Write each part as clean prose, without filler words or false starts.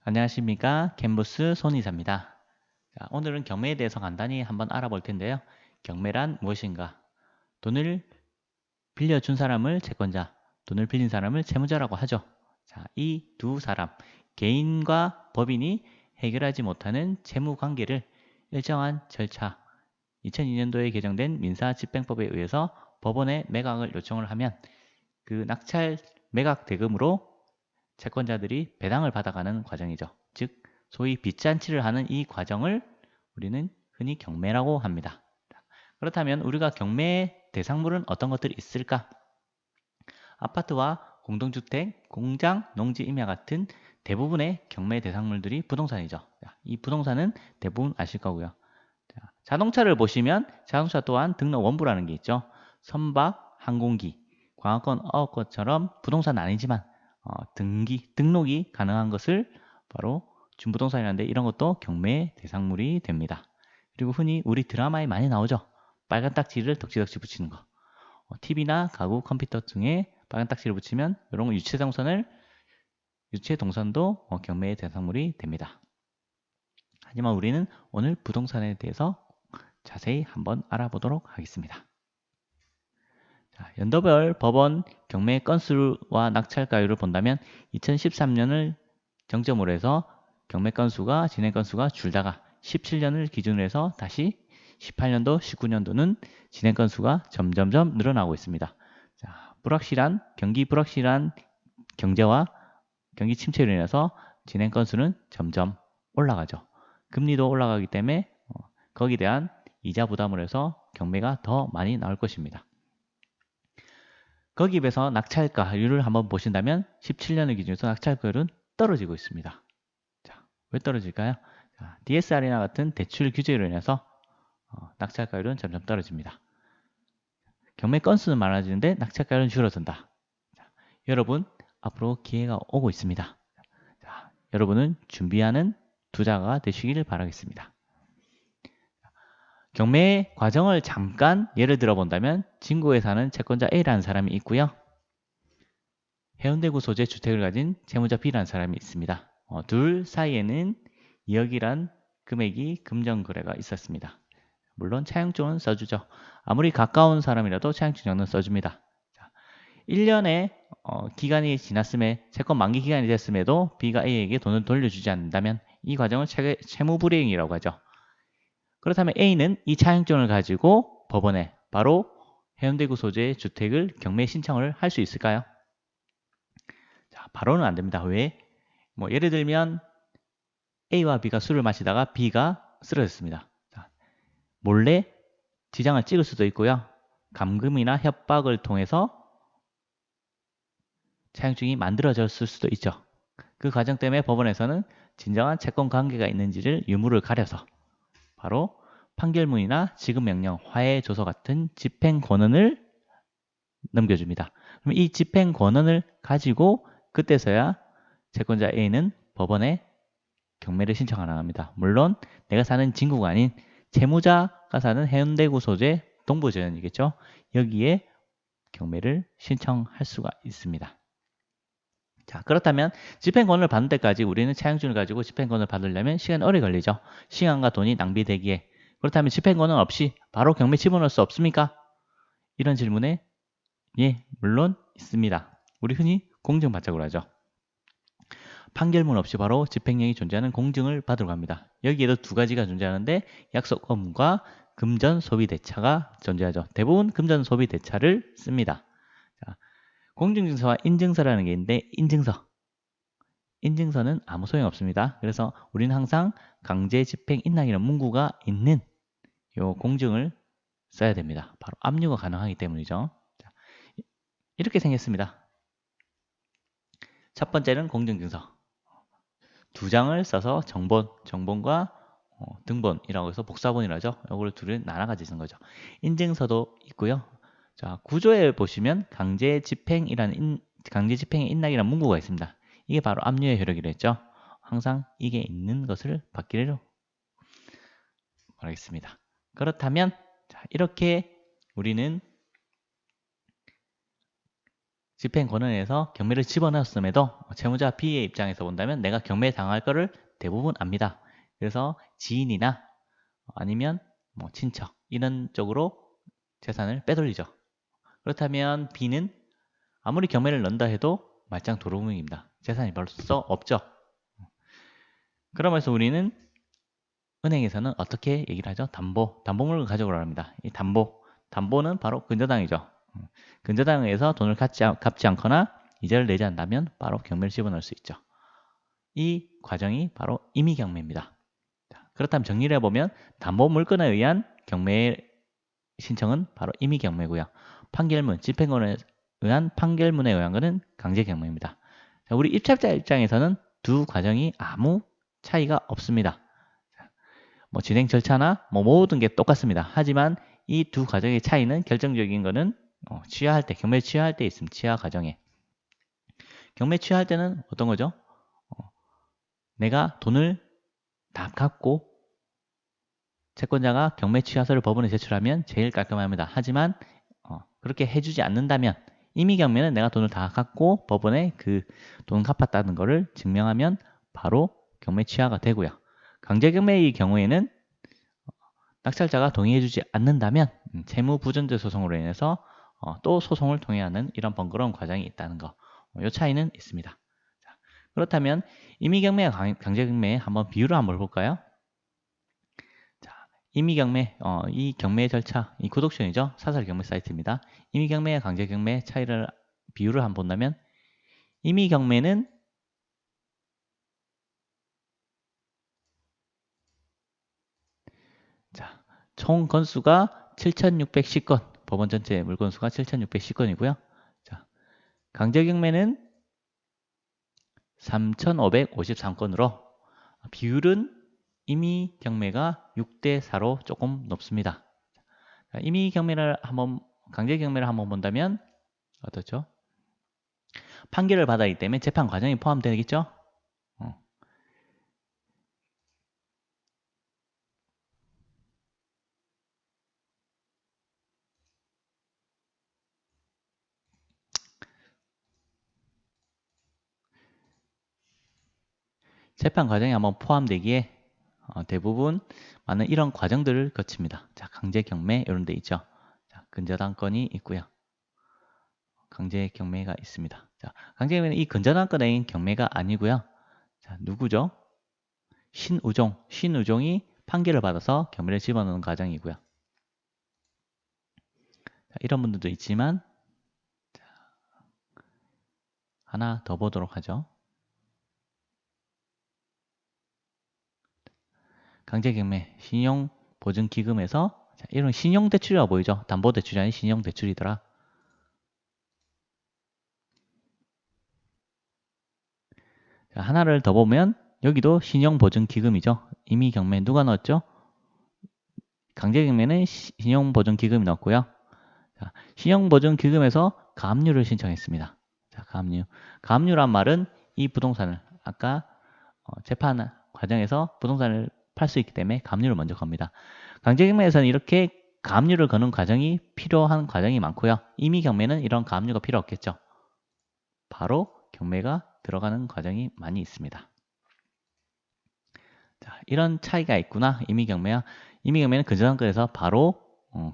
안녕하십니까. 캔버스 손이사입니다. 자, 오늘은 경매에 대해서 간단히 한번 알아볼 텐데요. 경매란 무엇인가? 돈을 빌려준 사람을 채권자, 돈을 빌린 사람을 채무자라고 하죠. 자, 이 두 사람, 개인과 법인이 해결하지 못하는 채무 관계를 일정한 절차, 2002년도에 개정된 민사집행법에 의해서 법원에 매각을 요청을 하면 그 낙찰 매각 대금으로 채권자들이 배당을 받아가는 과정이죠. 즉 소위 빚잔치를 하는 이 과정을 우리는 흔히 경매라고 합니다. 그렇다면 우리가 경매 대상물은 어떤 것들이 있을까? 아파트와 공동주택, 공장, 농지, 임야 같은 대부분의 경매 대상물들이 부동산이죠. 이 부동산은 대부분 아실 거고요. 자동차를 보시면 자동차 또한 등록 원부라는 게 있죠. 선박, 항공기, 광학권, 어업권처럼 부동산은 아니지만 등록이 가능한 것을 바로 준부동산이라는데 이런 것도 경매 대상물이 됩니다. 그리고 흔히 우리 드라마에 많이 나오죠. 빨간 딱지를 덕지덕지 붙이는 거. TV나 가구, 컴퓨터 등에 빨간 딱지를 붙이면 이런 유체동산도 경매의 대상물이 됩니다. 하지만 우리는 오늘 부동산에 대해서 자세히 한번 알아보도록 하겠습니다. 자, 연도별 법원 경매 건수와 낙찰가율을 본다면 2013년을 정점으로 해서 경매 건수가 진행 건수가 줄다가 17년을 기준으로 해서 다시 18년도, 19년도는 진행 건수가 점점점 늘어나고 있습니다. 자, 경기 불확실한 경제와 경기 침체로 인해서 진행 건수는 점점 올라가죠. 금리도 올라가기 때문에 거기에 대한 이자 부담을 해서 경매가 더 많이 나올 것입니다. 거기에 비해서 낙찰가율을 한번 보신다면 17년을 기준으로 해서 낙찰가율은 떨어지고 있습니다. 자, 왜 떨어질까요? 자, DSR이나 같은 대출 규제로 인해서 낙찰가율은 점점 떨어집니다. 경매 건수는 많아지는데 낙찰가율은 줄어든다. 자, 여러분 앞으로 기회가 오고 있습니다. 자, 여러분은 준비하는 투자가 되시길 바라겠습니다. 경매 과정을 잠깐 예를 들어 본다면 진구에 사는 채권자 A라는 사람이 있고요. 해운대구 소재 주택을 가진 채무자 B라는 사람이 있습니다. 둘 사이에는 2억이란 금액이 금전거래가 있었습니다. 물론 차용증은 써주죠. 아무리 가까운 사람이라도 차용증은 써줍니다. 1년의 기간이 지났음에 채권 만기 기간이 됐음에도 B가 A에게 돈을 돌려주지 않는다면 이 과정을 채무불이행이라고 하죠. 그렇다면 A는 이 차용증을 가지고 법원에 바로 해운대구 소재의 주택을 경매 신청을 할 수 있을까요? 자, 바로는 안 됩니다. 왜? 예를 들면 A와 B가 술을 마시다가 B가 쓰러졌습니다. 자, 몰래 지장을 찍을 수도 있고요. 감금이나 협박을 통해서 차용증이 만들어졌을 수도 있죠. 그 과정 때문에 법원에서는 진정한 채권 관계가 있는지를 유무를 가려서 바로 판결문이나 지급명령, 화해조서 같은 집행 권한을 넘겨줍니다. 그럼 이 집행 권한을 가지고 그때서야 채권자 A는 법원에 경매를 신청 가능합니다. 물론 내가 사는 진구가 아닌 채무자가 사는 해운대구 소재 동부저연이겠죠. 여기에 경매를 신청할 수가 있습니다. 자, 그렇다면 집행권을 받는 데까지 우리는 차용증을 가지고 집행권을 받으려면 시간이 오래 걸리죠. 시간과 돈이 낭비되기에. 그렇다면 집행권은 없이 바로 경매 집어넣을 수 없습니까? 이런 질문에 예, 물론 있습니다. 우리 흔히 공증받자고 하죠. 판결문 없이 바로 집행령이 존재하는 공증을 받으러 갑니다. 여기에도 두 가지가 존재하는데 약속 업무와 금전 소비 대차가 존재하죠. 대부분 금전 소비 대차를 씁니다. 자, 공증증서와 인증서라는 게 있는데 인증서는 아무 소용 없습니다. 그래서 우리는 항상 강제 집행 인락이라는 문구가 있는 요 공증을 써야 됩니다. 바로 압류가 가능하기 때문이죠. 자, 이렇게 생겼습니다. 첫 번째는 공증증서. 두 장을 써서 정본과 등본이라고 해서 복사본이라고 하죠. 이걸 둘을 나눠가지고 쓴 거죠. 인증서도 있고요. 자, 구조에 보시면 강제 집행의 인락이라는 문구가 있습니다. 이게 바로 압류의 효력이라 했죠. 항상 이게 있는 것을 받기를 바라겠습니다. 그렇다면 자, 이렇게 우리는 집행권원에서 경매를 집어넣었음에도 채무자 B의 입장에서 본다면 내가 경매 당할 거를 대부분 압니다. 그래서 지인이나 아니면 뭐 친척 이런 쪽으로 재산을 빼돌리죠. 그렇다면 B는 아무리 경매를 넣는다 해도 말짱 도루묵입니다. 재산이 벌써 없죠. 그러면서 우리는 은행에서는 어떻게 얘기를 하죠? 담보물건 가져오라고 합니다. 이 담보는 바로 근저당이죠. 근저당에서 돈을 갚지 않거나 이자를 내지 않는다면 바로 경매를 집어넣을 수 있죠. 이 과정이 바로 임의경매입니다. 그렇다면 정리를 해보면 담보물건에 의한 경매 신청은 바로 임의경매고요. 판결문, 집행권에 의한 판결문에 의한 것은 강제경매입니다. 우리 입찰자 입장에서는 두 과정이 아무 차이가 없습니다. 뭐 진행 절차나 뭐 모든 게 똑같습니다. 하지만 이 두 과정의 차이는 결정적인 거는 취하할 때, 경매 취하할 때 있습니다. 취하 과정에. 경매 취하할 때는 어떤 거죠? 내가 돈을 다 갚고 채권자가 경매 취하서를 법원에 제출하면 제일 깔끔합니다. 하지만 그렇게 해주지 않는다면 임의경매는 내가 돈을 다 갚고 법원에 그 돈 갚았다는 것을 증명하면 바로 경매 취하가 되고요. 강제경매의 경우에는 낙찰자가 동의해주지 않는다면 채무 부존재 소송으로 인해서 또 소송을 통해야 하는 이런 번거로운 과정이 있다는 거. 이 차이는 있습니다. 자, 그렇다면 임의경매와 강제경매 한번 비율을 한번 볼까요? 자, 임의경매, 이 경매 절차, 이 구독션이죠. 사설 경매 사이트입니다. 임의경매와 강제경매 비율을 한번 본다면 임의경매는 자, 총 건수가 7,610건, 법원 전체 물건수가 7,610건이고요. 자, 강제경매는 3,553건으로 비율은 임의경매가 6대4로 조금 높습니다. 자, 강제경매를 한번 본다면 어떻죠? 판결을 받았기 때문에 재판 과정이 포함되겠죠? 재판 과정이 한번 포함되기에 대부분 많은 이런 과정들을 거칩니다. 자, 강제경매 이런 데 있죠. 자, 근저당권이 있고요. 강제경매가 있습니다. 자, 강제경매는 이 근저당권의 경매가 아니고요. 자, 누구죠? 신우종이 판결을 받아서 경매를 집어넣는 과정이고요. 자, 이런 분들도 있지만 자, 하나 더 보도록 하죠. 강제경매 신용보증기금에서 자, 이런 신용대출이라고 보이죠? 담보대출이 아닌 신용대출이더라. 자, 하나를 더 보면 여기도 신용보증기금이죠. 이미 경매 누가 넣었죠? 강제경매는 신용보증기금이 넣었고요. 자, 신용보증기금에서 가압류를 신청했습니다. 자, 가압류. 가압류란 말은 이 부동산을 아까 재판 과정에서 부동산을 팔 수 있기 때문에 가압류를 먼저 겁니다. 강제경매에서는 이렇게 가압류를 거는 과정이 필요한 과정이 많고요. 임의 경매는 이런 가압류가 필요 없겠죠. 바로 경매가 들어가는 과정이 많이 있습니다. 자, 이런 차이가 있구나. 임의경매는 근저당권에서 바로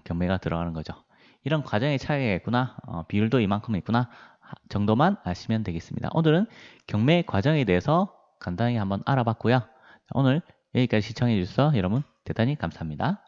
경매가 들어가는 거죠. 이런 과정의 차이가 있구나. 비율도 이만큼 있구나. 정도만 아시면 되겠습니다. 오늘은 경매 과정에 대해서 간단히 한번 알아봤고요. 오늘 여기까지 시청해 주셔서 여러분 대단히 감사합니다.